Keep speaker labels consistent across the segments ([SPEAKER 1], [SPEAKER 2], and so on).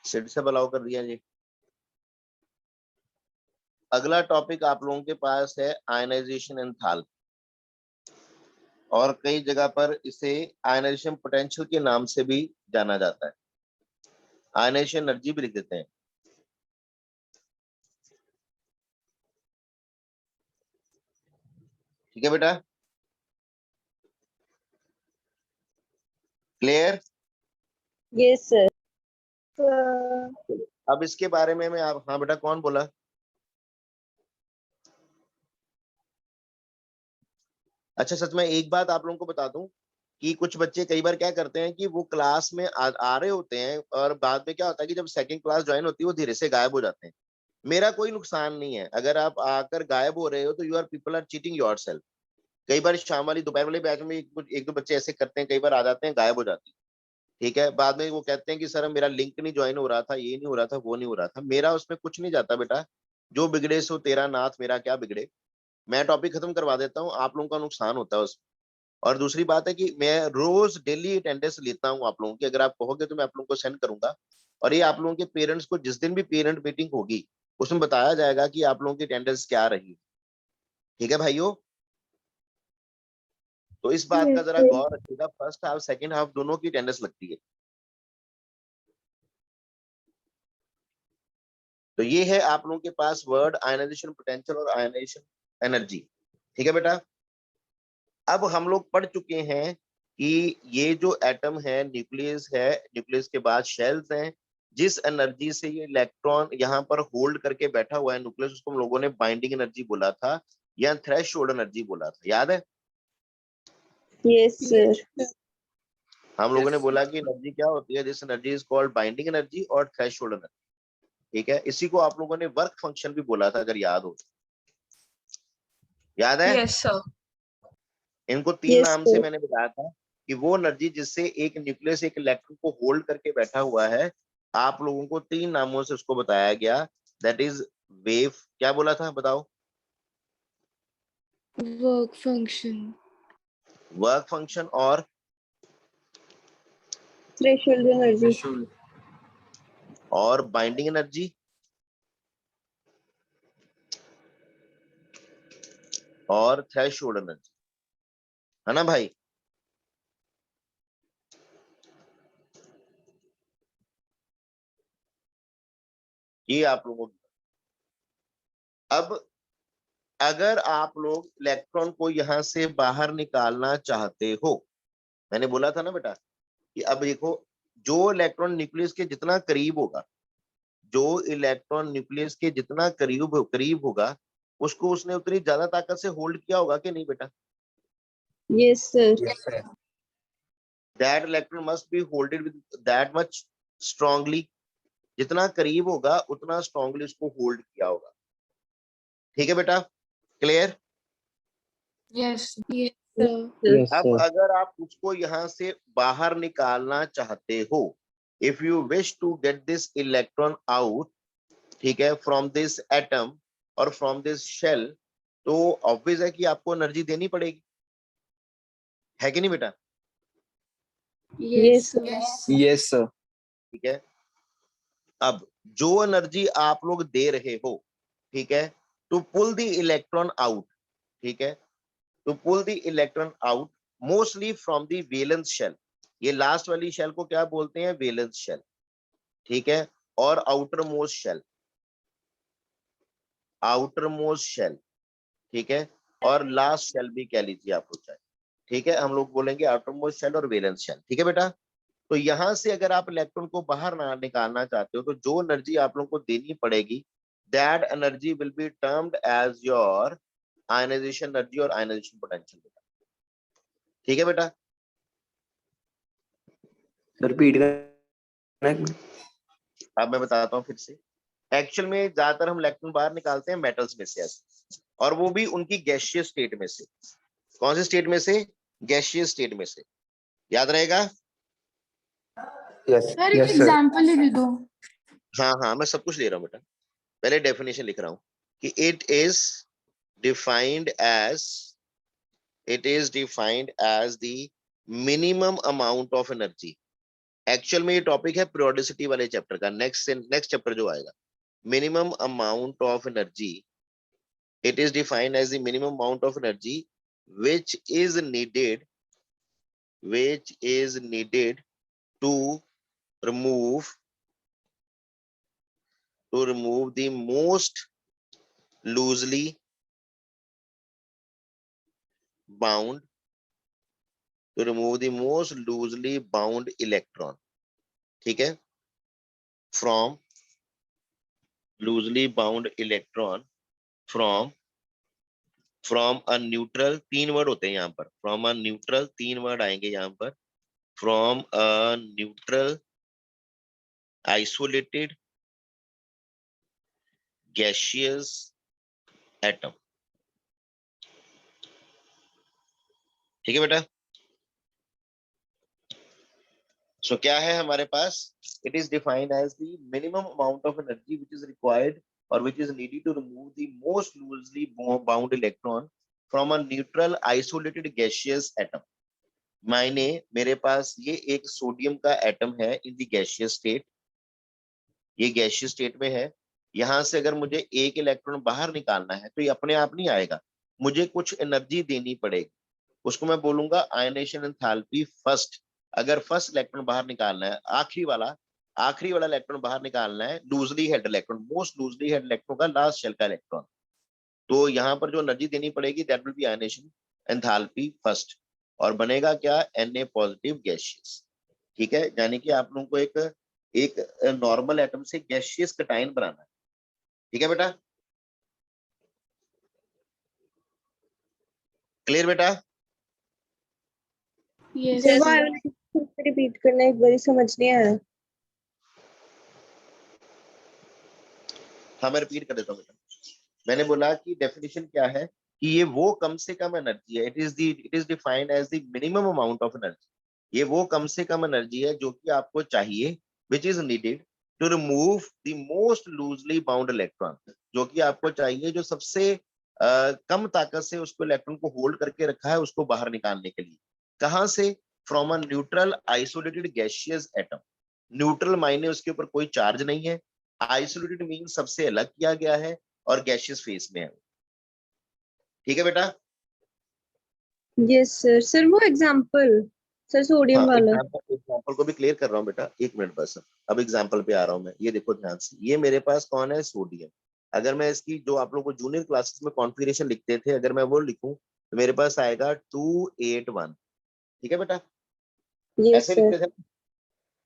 [SPEAKER 1] Seat से allow कर दिया जी। अगला टॉपिक आप लोगों के पास है आयनाइजेशन एंथैल्पी, और कई जगह पर इसे आयनाइजेशन पोटेंशियल के नाम से भी जाना जाता है, आयनाइजेशन एनर्जी भी लिख देते हैं। ठीक है बेटा, क्लियर?
[SPEAKER 2] Yes sir.
[SPEAKER 1] अब इसके बारे में मैं आप, हाँ बेटा कौन बोला? अच्छा सच में एक बात आप लोगों को बता दूं कि कुछ बच्चे कई बार क्या करते हैं कि वो क्लास में आ रहे होते हैं और बाद में क्या होता है कि जब सेकंड क्लास ज्वाइन होती है वो धीरे से गायब हो जाते हैं। मेरा कोई नुकसान नहीं है, अगर आप आकर गायब हो रहे हो तो you are people are cheating yourself. कई बार शाम वाली दोपहर वाले बैच में एक दो बच्चे ऐसे करते हैं, कई बार आ जाते हैं गायब हो जाते हैं। ठीक है, बाद में वो कहते हैं कि सर मेरा लिंक नहीं ज्वाइन हो रहा था, ये नहीं हो रहा था, वो नहीं हो रहा था। मेरा उसमें कुछ नहीं जाता बेटा, जो बिगड़े सो तेरा नाथ, मेरा क्या बिगड़े। मैं टॉपिक खत्म करवा देता हूँ, आप लोगों का नुकसान होता है उसमें। और दूसरी बात है कि मैं रोज डेली अटेंडेंस लेता हूँ आप लोगों की, अगर आप कहोगे तो मैं आप लोगों को सेंड करूंगा। और ये आप लोगों के पेरेंट्स को जिस दिन भी पेरेंट मीटिंग होगी उसमें बताया जाएगा कि आप लोगों की अटेंडेंस क्या रही। ठीक है भाइयों, तो इस बात का जरा गौर रखिएगा, फर्स्ट हाफ सेकंड हाफ दोनों की अटेंडेंस लगती है। तो ये है आप लोगों के पास वर्ड आयनाइजेशन पोटेंशियल और आयनाइजेशन एनर्जी। ठीक है बेटा, अब हम लोग पढ़ चुके हैं कि ये जो एटम है न्यूक्लियस है, न्यूक्लियस के बाद शेल्स हैं, जिस एनर्जी से ये इलेक्ट्रॉन यहाँ पर होल्ड करके बैठा हुआ है न्यूक्लियस, उसको हम लोगों ने बाइंडिंग एनर्जी बोला था या थ्रेशोल्ड एनर्जी बोला था, याद है?
[SPEAKER 2] Yes sir.
[SPEAKER 1] हम लोगों ने बोला कि एनर्जी क्या होती है, this energy is called binding energy और थ्रेशोल्ड एनर्जी। ठीक है, इसी को आप लोगों ने वर्क फंक्शन भी बोला था, अगर याद हो। याद है?
[SPEAKER 3] Yes sir.
[SPEAKER 1] इनको तीन
[SPEAKER 2] यस
[SPEAKER 1] नाम से
[SPEAKER 2] सर।
[SPEAKER 1] मैंने बताया था कि वो एनर्जी जिससे एक न्यूक्लियस एक इलेक्ट्रॉन को होल्ड करके बैठा हुआ है, आप लोगों को तीन नामों से उसको बताया गया। दैट इज वेव, क्या बोला था बताओ?
[SPEAKER 3] Work function.
[SPEAKER 1] वर्क फंक्शन और
[SPEAKER 2] थ्रेशोल्ड एनर्जी।
[SPEAKER 1] और बाइंडिंग एनर्जी और थ्रेशोल्ड एनर्जी, है ना भाई? ये आप लोगों को, अब अगर आप लोग इलेक्ट्रॉन को यहां से बाहर निकालना चाहते हो, मैंने बोला था ना बेटा कि अब देखो, जो इलेक्ट्रॉन न्यूक्लियस के जितना करीब होगा, जो इलेक्ट्रॉन न्यूक्लियस के जितना करीब करीब होगा, उसको उसने उतनी ज्यादा ताकत से होल्ड किया होगा कि नहीं बेटा?
[SPEAKER 2] Yes sir.
[SPEAKER 1] That electron must be holded with that much strongly, जितना करीब होगा उतना स्ट्रांगली उसको होल्ड किया होगा। ठीक है बेटा, क्लियर?
[SPEAKER 3] यस
[SPEAKER 1] अब अगर आप उसको यहां से बाहर निकालना चाहते हो, if you wish to get this electron out, ठीक है, फ्रॉम दिस एटम और फ्रॉम दिस शेल, तो ऑब्वियस है कि आपको एनर्जी देनी पड़ेगी, है कि नहीं बेटा?
[SPEAKER 2] Yes
[SPEAKER 4] yes sir.
[SPEAKER 1] ठीक है, अब जो एनर्जी आप लोग दे रहे हो, ठीक है, to pull the electron out, ठीक है, to pull the electron out mostly from the valence shell, ये लास्ट वाली शेल को क्या बोलते हैं? Valence shell. ठीक है, और outermost shell, outermost shell, ठीक है, और लास्ट शेल भी कह लीजिए आप लोग चाहे। ठीक है, हम लोग बोलेंगे आउटर मोस्ट शेल और वैलेंस शेल। ठीक है बेटा, तो यहां से अगर आप इलेक्ट्रॉन को बाहर ना निकालना चाहते हो तो जो एनर्जी आप लोगों को देनी पड़ेगी, that energy will be termed as your ionisation energy और आयनाइजेशन पोटेंशियल बेटा। ठीक है बेटा,
[SPEAKER 4] रिपीट कर।
[SPEAKER 1] अब मैं बताता हूँ फिर से। एक्चुअल में ज्यादातर हम इलेक्ट्रॉन बाहर निकालते हैं मेटल्स में से, और वो भी उनकी गैसियस स्टेट में से। कौन से स्टेट में से? गैसियस स्टेट में से, याद रहेगा?
[SPEAKER 4] यस
[SPEAKER 3] सर एक
[SPEAKER 4] यस सर।
[SPEAKER 3] एग्जांपल ही दे दो।
[SPEAKER 1] हाँ हाँ, मैं सब कुछ ले रहा हूँ बेटा, पहले डेफिनेशन लिख रहा हूँ कि defined as it is defined as the minimum amount of energy, actual में ये टॉपिक है पीरियोडिसिटी वाले चैप्टर का, नेक्स्ट चैप्टर जो आएगा। Minimum amount of energy, it is defined as the minimum amount of energy which is needed to remove the most loosely bound electron, ठीक है, from loosely bound electron from a neutral, तीन word होते हैं यहाँ पर, from a neutral, तीन word आएंगे यहाँ पर, from a neutral isolated gaseous atom, ठीक है बेटा। सो क्या है हमारे पास, it is defined as the minimum amount of energy which is required और which is needed to remove the most loosely bound electron from a neutral isolated gaseous atom। मायने मेरे पास ये एक सोडियम का एटम है इन द गैसियस स्टेट, ये gaseous state में है। यहां से अगर मुझे एक इलेक्ट्रॉन बाहर निकालना है तो ये अपने आप नहीं आएगा, मुझे कुछ एनर्जी देनी पड़ेगी, उसको मैं बोलूंगा आयनेशन एंथैल्पी फर्स्ट। अगर फर्स्ट इलेक्ट्रॉन बाहर निकालना है, आखिरी वाला इलेक्ट्रॉन बाहर निकालना है, loosely held electron, most loosely held electron का लास्ट शेल का इलेक्ट्रॉन, तो यहाँ पर जो एनर्जी देनी पड़ेगी that will be ionisation enthalpy first, और बनेगा क्या, Na पॉजिटिव गैसियस, ठीक है। यानी कि आप लोगों को एक नॉर्मल एटम से गैसियस कैटायन बनाना है, ठीक है बेटा, क्लियर बेटा।
[SPEAKER 3] Yes,
[SPEAKER 2] सर वो
[SPEAKER 3] sir.
[SPEAKER 2] रिपीट करना, एक बारी समझ नहीं आया।
[SPEAKER 1] हाँ मैं रिपीट कर देता हूँ बेटा। मैंने बोला कि डेफिनेशन क्या है कि ये वो कम से कम एनर्जी है, it is defined as the minimum amount of energy, ये वो कम से कम एनर्जी है जो कि आपको चाहिए, which is needed to remove the most loosely bound electron, जो कि आपको चाहिए जो सबसे कम ताकत से उसको इलेक्ट्रॉन को होल्ड करके रखा है उसको बाहर निकालने के लिए। कहां से, from a neutral isolated gaseous atom. Neutral मायने उसके ऊपर कोई चार्ज नहीं है, आइसोलेटेड मीन सबसे अलग किया गया है, और गैसियस फेस में है, ठीक है बेटा।
[SPEAKER 2] Yes sir. सर वो एग्जांपल, सर सोडियम
[SPEAKER 1] हाँ
[SPEAKER 2] वाला।
[SPEAKER 1] एग्जाम्पल को भी क्लियर कर रहा हूँ बेटा, एक मिनट बस, अब एग्जाम्पल पे आ रहा हूँ मैं। ये देखो ध्यान से, ये मेरे पास कौन है, सोडियम। अगर मैं इसकी जो आप लोग को जूनियर क्लासेस में कॉन्फ़िगरेशन लिखते थे, अगर मैं वो लिखूं तो मेरे पास आएगा 281, ठीक है बेटा,
[SPEAKER 2] यस
[SPEAKER 1] ऐसे
[SPEAKER 2] सर।
[SPEAKER 1] लिखते थे।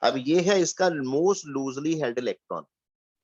[SPEAKER 1] अब ये है इसका मोस्ट लूजली हेल्ड इलेक्ट्रॉन।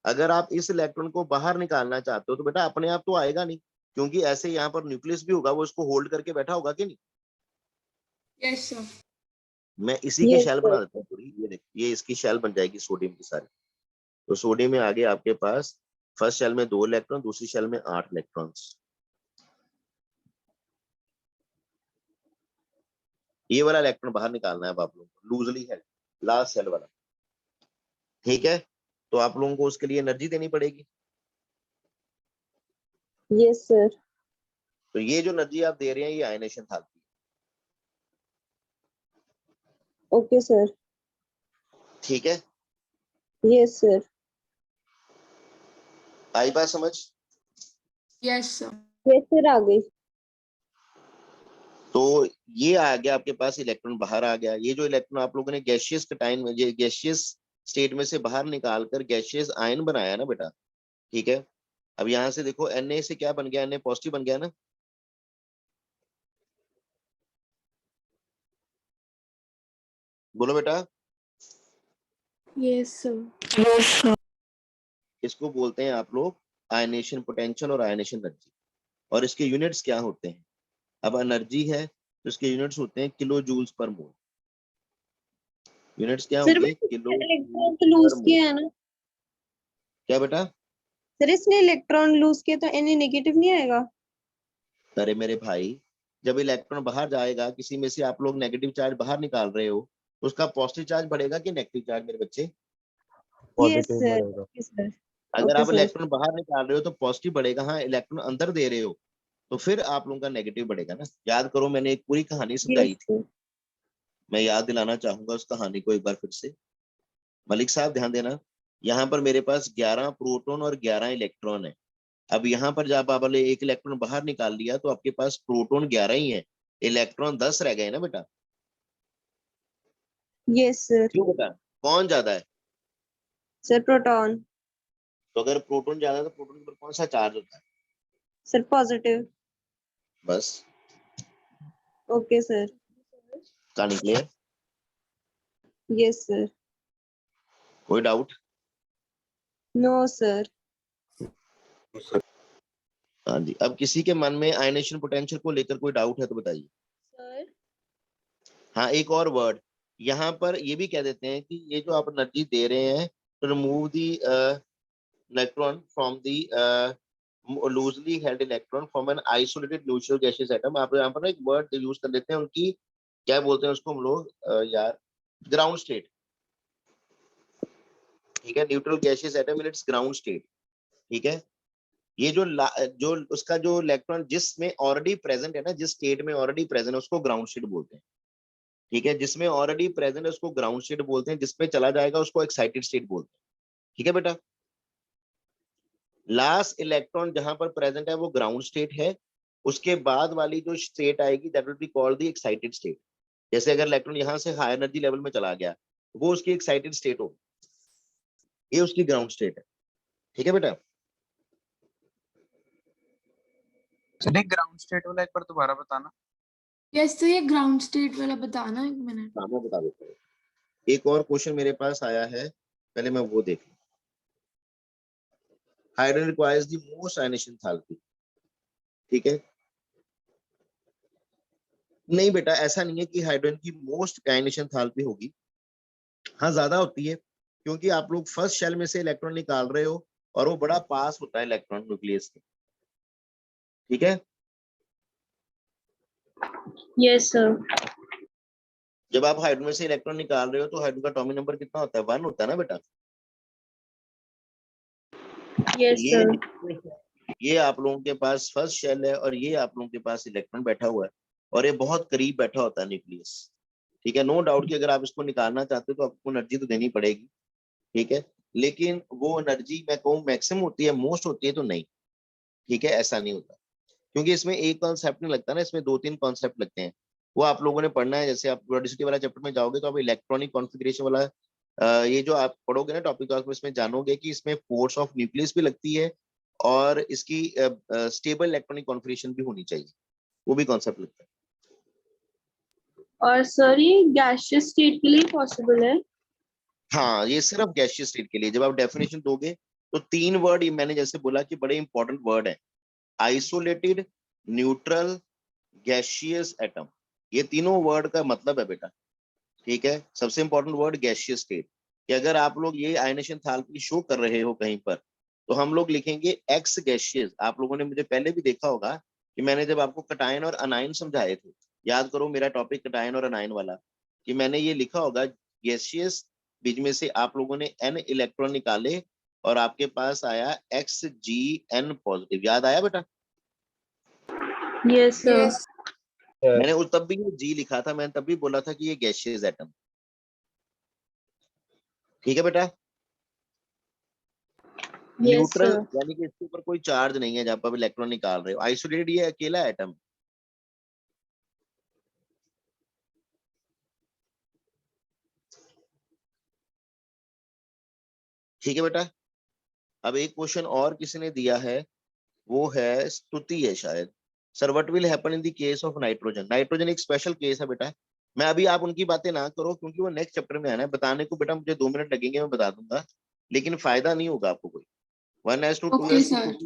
[SPEAKER 1] अगर आप इस इलेक्ट्रॉन को बाहर निकालना चाहते हो तो बेटा अपने आप तो आएगा नहीं, क्योंकि ऐसे यहाँ पर न्यूक्लियस भी होगा, वो इसको होल्ड करके बैठा होगा कि नहीं।
[SPEAKER 3] Yes, sir.
[SPEAKER 1] मैं इसी की
[SPEAKER 2] यस
[SPEAKER 1] शेल
[SPEAKER 2] सर।
[SPEAKER 1] बना देता हूँ पूरी, ये देख, ये इसकी शेल बन जाएगी सोडियम की सारी। तो सोडियम में आगे आपके पास फर्स्ट शेल में 2 इलेक्ट्रॉन, दूसरी शेल में 8 इलेक्ट्रॉन्स। ये वाला इलेक्ट्रॉन बाहर निकालना है अब आप लोगों को, लूजली है लास्ट शेल वाला, ठीक है। तो आप लोगों को उसके लिए एनर्जी देनी पड़ेगी।
[SPEAKER 2] Yes sir.
[SPEAKER 1] तो ये जो एनर्जी आप दे रहे हैं ये आयनेशन एंथैल्पी,
[SPEAKER 2] ओके सर।
[SPEAKER 1] ठीक है।
[SPEAKER 2] Yes sir.
[SPEAKER 1] आई बात समझ।
[SPEAKER 3] Yes, sir.
[SPEAKER 2] यस सर आ गई।
[SPEAKER 1] तो ये आ गया आपके पास, इलेक्ट्रॉन बाहर आ गया। ये जो इलेक्ट्रॉन आप लोगों ने गैसियस कैटायन में, ये गैसियस स्टेट में से बाहर निकालकर गैसियस आयन बनाया ना बेटा, ठीक है। अब यहां से देखो Na से क्या बन गया, Na पॉजिटिव बन गया ना, बोलो बेटा।
[SPEAKER 3] Yes, sir.
[SPEAKER 1] इसको बोलते हैं आप लोग आयनेशन पोटेंशियल और आयनेशन एनर्जी, और इसके यूनिट्स क्या होते हैं। अब एनर्जी है तो इसके यूनिट्स होते हैं किलो जूल्स पर मोल। यूनिट्स क्या
[SPEAKER 2] सर
[SPEAKER 1] होंगे,
[SPEAKER 2] वो
[SPEAKER 1] किलो
[SPEAKER 2] इलेक्ट्रॉन
[SPEAKER 1] जूल
[SPEAKER 2] तो लूज
[SPEAKER 1] पर मोल।
[SPEAKER 2] किया है ना।
[SPEAKER 1] क्या बेटा,
[SPEAKER 2] सर इसने इलेक्ट्रॉन लूज किया तो Na नेगेटिव नहीं आएगा।
[SPEAKER 1] अरे मेरे भाई, जब इलेक्ट्रॉन बाहर जाएगा, किसी में से आप लोग नेगेटिव चार्ज बाहर निकाल रहे हो, तो उसका पॉजिटिव चार्ज बढ़ेगा कि नेगेटिव चार्ज मेरे बच्चे।
[SPEAKER 2] Yes
[SPEAKER 5] positive
[SPEAKER 2] sir.
[SPEAKER 5] बढ़ेगा।
[SPEAKER 2] Okay sir.
[SPEAKER 1] अगर
[SPEAKER 2] ओके
[SPEAKER 1] आप
[SPEAKER 2] सर।
[SPEAKER 1] इलेक्ट्रॉन बाहर निकाल रहे हो तो पॉजिटिव बढ़ेगा, हाँ इलेक्ट्रॉन अंदर दे रहे हो तो फिर आप लोगों का नेगेटिव बढ़ेगा ना। याद करो मैंने एक पूरी कहानी
[SPEAKER 2] यस
[SPEAKER 1] समझाई थी,
[SPEAKER 2] सर।
[SPEAKER 1] मैं याद दिलाना चाहूंगा उस कहानी को एक बार फिर से। मलिक साहब ध्यान देना, यहाँ पर मेरे पास 11 प्रोटॉन और 11 इलेक्ट्रॉन है। अब यहाँ पर जब आपने एक इलेक्ट्रॉन बाहर निकाल लिया तो आपके पास प्रोटॉन 11 ही है, इलेक्ट्रॉन 10 रह गए ना बेटा।
[SPEAKER 2] Yes, sir.
[SPEAKER 1] क्यों बेटा, कौन ज्यादा है?
[SPEAKER 2] Sir, proton.
[SPEAKER 1] तो अगर प्रोटॉन ज्यादा है तो प्रोटॉन पर कौन सा चार्ज होता है?
[SPEAKER 2] Sir, positive.
[SPEAKER 1] बस
[SPEAKER 2] Okay, sir.
[SPEAKER 1] कहानी क्लियर?
[SPEAKER 2] Yes, sir.
[SPEAKER 1] कोई डाउट?
[SPEAKER 2] No, sir.
[SPEAKER 1] हाँ जी, अब किसी के मन में आयनेशन पोटेंशियल को लेकर कोई डाउट है तो बताइए।
[SPEAKER 2] Sir.
[SPEAKER 1] हाँ, एक और वर्ड यहाँ पर ये भी कह देते हैं कि ये जो आप एनर्जी दे रहे हैं, तो remove the electron from the loosely held electron from an isolated neutral gaseous atom. आप यहाँ पर ना एक वर्ड यूज कर लेते हैं उनकी, क्या बोलते हैं उसको हम लोग यार, ग्राउंड स्टेट। ठीक है, neutral gaseous atom in its ground state. ठीक है, ये जो उसका जो इलेक्ट्रॉन जिसमें ऑलरेडी प्रेजेंट है ना, जिस स्टेट में ऑलरेडी प्रेजेंट है उसको ग्राउंड स्टेट बोलते हैं। ठीक है, जिसमें ऑलरेडी प्रेजेंट है उसको ग्राउंड स्टेट बोलते हैं, जिसमें चला जाएगा उसको एक्साइटेड स्टेट बोलते हैं। ठीक है बेटा, लास्ट इलेक्ट्रॉन जहां पर प्रेजेंट है वो ग्राउंड स्टेट है, उसके बाद वाली जो स्टेट आएगी that will be called the excited state. जैसे अगर इलेक्ट्रॉन यहां से हाई एनर्जी लेवल में चला गया, वो उसकी एक्साइटेड स्टेट हो, ये उसकी ग्राउंड स्टेट है। ठीक है बेटा,
[SPEAKER 5] चलिए ग्राउंड स्टेट वाला एक बार दोबारा बताना।
[SPEAKER 3] यस, तो ये ग्राउंड स्टेट वाला बताना, एक मिनट।
[SPEAKER 1] हाँ मैं बता देता हूँ। एक और क्वेश्चन मेरे पास आया है, पहले मैं वो देख लूं। Hydrogen requires the most ionisation enthalpy. ठीक है, नहीं बेटा ऐसा नहीं है कि हाइड्रोजन की मोस्ट आयनेशन एंथैल्पी होगी। हाँ ज्यादा होती है, क्योंकि आप लोग फर्स्ट शेल में से इलेक्ट्रॉन निकाल रहे हो और वो बड़ा पास होता है इलेक्ट्रॉन न्यूक्लियस के। ठीक है,
[SPEAKER 2] Yes, sir.
[SPEAKER 1] जब आप हाइड्रोजन में से इलेक्ट्रॉन निकाल रहे हो तो हाइड्रोजन का एटॉमिक नंबर कितना होता है? 1 होता है ना बेटा।
[SPEAKER 2] Yes,
[SPEAKER 1] ये
[SPEAKER 2] sir.
[SPEAKER 1] ये आप लोगों के पास फर्स्ट शेल है और ये आप लोगों के पास इलेक्ट्रॉन बैठा हुआ है, और ये बहुत करीब बैठा होता है न्यूक्लियस। ठीक है, नो डाउट कि अगर आप इसको निकालना चाहते हो तो आपको एनर्जी तो देनी पड़ेगी। ठीक है, लेकिन वो एनर्जी मैं कहूँ मैक्सिमम होती है, मोस्ट होती है तो नहीं। ठीक है, ऐसा नहीं होता, क्योंकि इसमें एक कॉन्सेप्ट नहीं लगता ना, इसमें 2-3 कॉन्सेप्ट लगते हैं। वो आप लोगों ने पढ़ना है। जैसे आप प्रोडक्टिविटी वाला चैप्टर में जाओगे तो आप इलेक्ट्रॉनिक कॉन्फ़िगरेशन वाला ये जो आप पढ़ोगे ना टॉपिक, तो आप इसमें जानोगे कि इसमें फोर्स ऑफ न्यूक्लियस भी लगती है और इसकी स्टेबल इलेक्ट्रॉनिक कॉन्फ़िगरेशन भी होनी चाहिए, वो भी कॉन्सेप्ट लगता है।
[SPEAKER 2] और सर ये गैसियस स्टेट के लिए पॉसिबल है?
[SPEAKER 1] हाँ, ये सिर्फ गैसियस स्टेट के लिए। जब आप डेफिनेशन दोगे तो 3 वर्ड ये मैंने जैसे बोला कि बड़े इंपॉर्टेंट वर्ड है, आइसोलेटेड, न्यूट्रल, गैसियस एटम। ये तीनों वर्ड का मतलब है बेटा। ठीक है, सबसे इंपॉर्टेंट वर्ड गैसियस स्टेट, कि अगर आप लोग ये आयनेशन एंथैल्पी शो कर रहे हो कहीं पर तो हम लोग लिखेंगे एक्स गैसियस। आप लोगों ने मुझे पहले भी देखा होगा कि मैंने जब आपको कटायन और अनायन समझाए थे, याद करो मेरा टॉपिक कटायन और अनायन वाला, कि मैंने ये लिखा होगा गैसियस, बीच में से आप लोगों ने n इलेक्ट्रॉन निकाले और आपके पास आया Xgn पॉजिटिव। याद आया बेटा?
[SPEAKER 2] Yes, sir.
[SPEAKER 3] यस,
[SPEAKER 1] मैंने उस तब भी ये जी लिखा था, मैंने तब भी बोला था कि ये गैसियस एटम। ठीक है बेटा,
[SPEAKER 2] Yes,
[SPEAKER 1] न्यूट्रल
[SPEAKER 2] sir.
[SPEAKER 1] यानी कि इसके ऊपर कोई चार्ज नहीं है जब आप इलेक्ट्रॉन निकाल रहे हो। आइसोलेटेड ये अकेला एटम। ठीक है बेटा, अब एक क्वेश्चन और किसी ने दिया है, वो है स्तुति है शायद। Sir what will happen in the case of nitrogen? Nitrogen एक स्पेशल केस है बेटा। मैं अभी, आप उनकी बातें ना करो क्योंकि वो नेक्स्ट चैप्टर में आना है। बताने को बेटा मुझे 2 मिनट लगेंगे, मैं बता दूंगा, लेकिन फायदा नहीं होगा आपको कोई। 1s2
[SPEAKER 3] okay
[SPEAKER 1] 2s2
[SPEAKER 3] sir.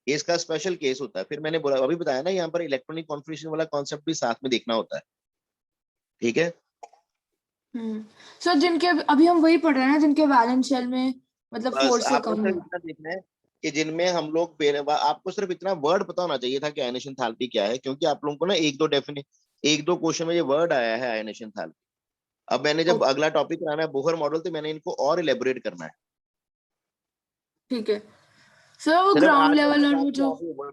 [SPEAKER 1] ये इसका स्पेशल केस होता है। फिर मैंने बोला, अभी बताया ना, यहाँ पर इलेक्ट्रॉनिक कॉन्फ़िगरेशन वाला कॉन्सेप्ट भी साथ में देखना होता है। ठीक है,
[SPEAKER 3] सर जिनके अभी हम वही पढ़ रहे हैं ना, जिनके वैलेंस शेल में मतलब
[SPEAKER 1] बस
[SPEAKER 3] 4 से
[SPEAKER 1] आपको
[SPEAKER 3] कम
[SPEAKER 1] सिर्फ
[SPEAKER 3] है।
[SPEAKER 1] इतना देखना है कि जिनमें हम लोग आपको सिर्फ इतना वर्ड पता होना चाहिए था कि आयनेशन एंथैल्पी क्या है, क्योंकि आप लोगों को ना एक दो क्वेश्चन में ये वर्ड आया है आयनेशन एंथैल्पी। अब मैंने जब अगला टॉपिक कराना है बोहर मॉडल, तो मैंने इनको और इलेबोरेट करना है।
[SPEAKER 3] ठीक है सर, वो
[SPEAKER 1] सिर्फ
[SPEAKER 3] ग्राउंड
[SPEAKER 1] आज
[SPEAKER 3] लेवल और वो जो,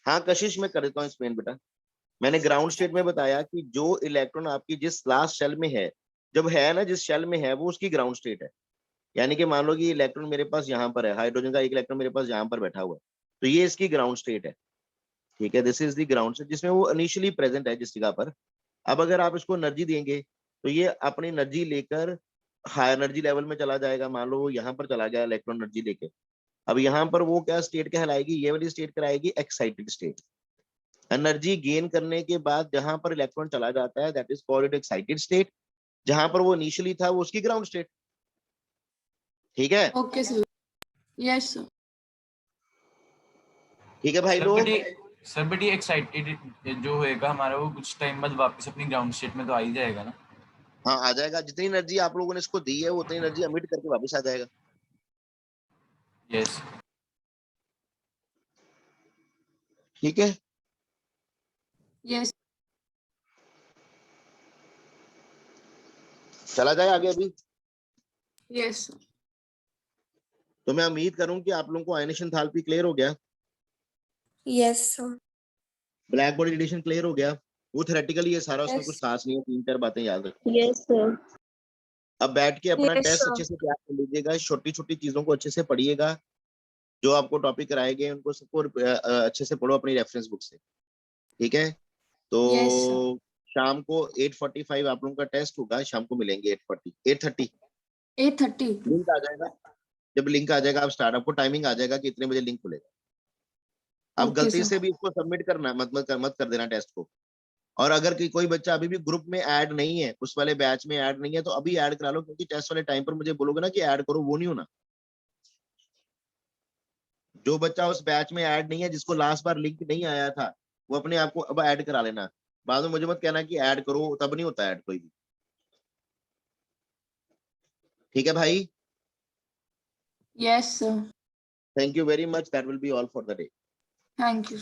[SPEAKER 1] हाँ कशिश में कर देता हूँ एक्सप्लेन बेटा। मैंने ग्राउंड स्टेट में बताया कि जो इलेक्ट्रॉन आपकी जिस लास्ट शेल में है, जब है ना जिस शेल में है वो उसकी ग्राउंड स्टेट है। यानी कि मान लो कि इलेक्ट्रॉन मेरे पास यहाँ पर है, हाइड्रोजन का एक इलेक्ट्रॉन मेरे पास यहाँ पर बैठा हुआ है, तो ये इसकी ग्राउंड स्टेट है। ठीक है, this is the ground state जिसमें वो इनिशियली प्रेजेंट है जिस जगह पर। अब अगर आप इसको एनर्जी देंगे तो ये अपनी एनर्जी लेकर हायर एनर्जी लेवल में चला जाएगा। मान लो वो यहाँ पर चला गया इलेक्ट्रॉन एनर्जी लेके, अब यहाँ पर वो क्या स्टेट कहलाएगी, ये वाली स्टेट कहलाएगी एक्साइटेड स्टेट। एनर्जी गेन करने के बाद जहां पर इलेक्ट्रॉन चला जाता है that is called excited state. जहां पर वो इनिशियली था वो उसकी ग्राउंड स्टेट। ठीक है,
[SPEAKER 3] ओके सर, यस सर।
[SPEAKER 1] ठीक है भाई
[SPEAKER 6] सर
[SPEAKER 1] लोग।
[SPEAKER 6] बट ये एक्साइटेड जो होएगा हमारा वो कुछ टाइम बाद वापस अपनी ग्राउंड स्टेट में तो आ ही जाएगा ना?
[SPEAKER 1] हाँ आ जाएगा, जितनी एनर्जी आप लोगों ने इसको दी है उतनी एनर्जी एमिट करके वापस आ जाएगा।
[SPEAKER 6] यस।
[SPEAKER 1] ठीक है,
[SPEAKER 3] यस
[SPEAKER 1] चला जाए आगे अभी।
[SPEAKER 3] Yes sir.
[SPEAKER 1] तो मैं उम्मीद करूं कि आप लोगों को आयनेशन एंथैल्पी क्लियर हो गया,
[SPEAKER 7] Yes, sir.
[SPEAKER 1] Black body radiation clear हो गया। वो थ्योरेटिकली ये सारा उसमें
[SPEAKER 2] Yes.
[SPEAKER 1] कुछ खास नहीं है, 3-4 बातें याद रखो।
[SPEAKER 2] Yes, sir.
[SPEAKER 1] अब बैठ के अपना
[SPEAKER 2] Yes,
[SPEAKER 1] टेस्ट
[SPEAKER 2] sir.
[SPEAKER 1] अच्छे से तैयार कर लीजिएगा, छोटी छोटी चीजों को अच्छे से पढ़िएगा, जो आपको टॉपिक कराए गए उनको सबको अच्छे से पढ़ो अपनी रेफरेंस बुक से। ठीक है, तो
[SPEAKER 3] Yes, sir.
[SPEAKER 1] शाम को 8:45 आप लोगों का टेस्ट होगा, शाम को मिलेंगे 8:30
[SPEAKER 3] 8:30
[SPEAKER 1] लिंक आ जाएगा। जब लिंक आ जाएगा आप स्टार्ट, आपको टाइमिंग आ जाएगा कि इतने बजे लिंक खुलेगा। अब
[SPEAKER 3] Okay,
[SPEAKER 1] गलती
[SPEAKER 3] sir.
[SPEAKER 1] से भी इसको सबमिट करना मत कर देना टेस्ट को। और अगर कोई बच्चा अभी भी ग्रुप में ऐड नहीं है, उस वाले बैच में ऐड नहीं है, तो अभी ऐड करा लो, क्योंकि टेस्ट वाले टाइम पर मुझे बोलोगे ना कि ऐड करो, वो नहीं होना। जो बच्चा उस बैच में ऐड नहीं है, जिसको लास्ट बार लिंक नहीं आया था, वो अपने आप को अब ऐड करा लेना। बाद में मुझे मत कहना कि ऐड करो, तब नहीं होता ऐड कोई भी। ठीक है भाई,
[SPEAKER 3] Yes, sir.
[SPEAKER 1] Thank you very much, that will be all for the day.
[SPEAKER 3] Thank you.